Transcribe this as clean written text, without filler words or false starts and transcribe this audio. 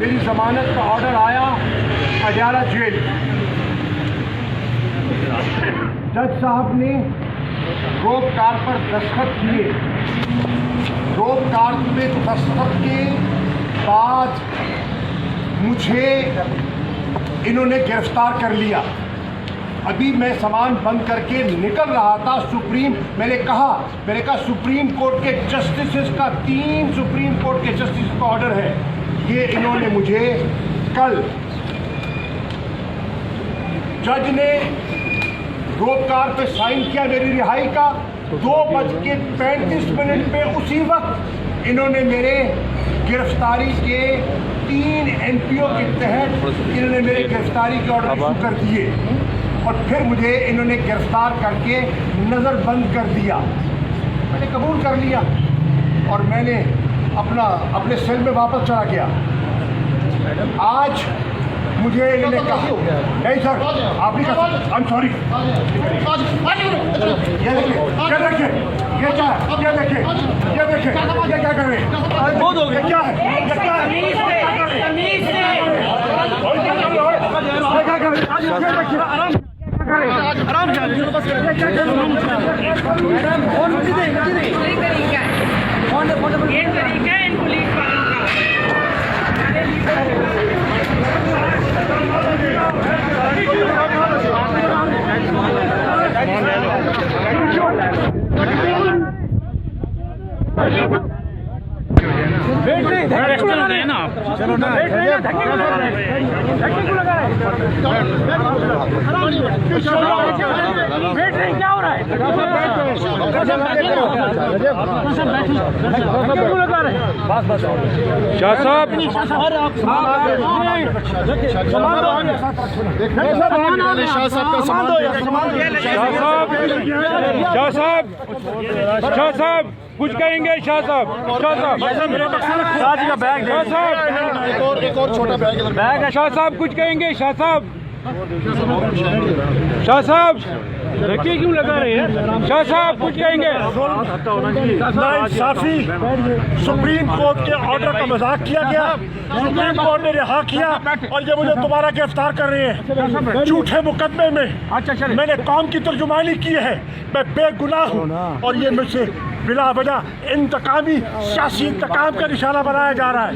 मेरी जमानत का ऑर्डर आया अडयाला जेल। जज साहब ने रोप कार पर दस्तखत किए। रोप कार पे दस्तखत के बाद मुझे इन्होंने गिरफ्तार कर लिया। अभी मैं सामान बंद करके निकल रहा था। मैंने कहा सुप्रीम कोर्ट के जस्टिस का 3 सुप्रीम कोर्ट के जस्टिस का ऑर्डर है। ये इन्होंने मुझे कल जज ने रोप कार पे साइन किया मेरी रिहाई का। 2:35 पे उसी वक्त इन्होंने मेरे गिरफ्तारी के 3 NPO के तहत इन्होंने मेरे गिरफ्तारी के ऑर्डर इशू कर दिए और फिर मुझे इन्होंने गिरफ्तार करके नज़रबंद कर दिया। मैंने कबूल कर लिया और मैंने अपने सेल में वापस चला गया। आज मुझे इन्होंने कहा नहीं सर आप नहीं कर, आई एम सॉरी। ये देखिए ये क्या है, ये देखिए ये क्या कर रहे हैं, ये क्या है, ये क्या है, आराम ये तरीका है पुलिस वालों चलो ना क्या हो रहा है? शाह साहब कुछ कहेंगे? शाह साहब का बैग एक और छोटा बैग शाह साहब कुछ कहेंगे? शाह साहब धक्के क्यों लगा रहे हैं? शाह साहब कुछ कहेंगे? नाइंसाफी सुप्रीम कोर्ट के ऑर्डर का मजाक किया गया। सुप्रीम कोर्ट ने रिहा किया और ये मुझे दोबारा गिरफ्तार कर रहे हैं झूठे मुकदमे में। मैंने कौम की तर्जुमानी की है, मैं बेगुनाह हूँ और ये मुझसे बिला वजह इंतकामी सियासी इंतकाम का निशाना बनाया जा रहा है।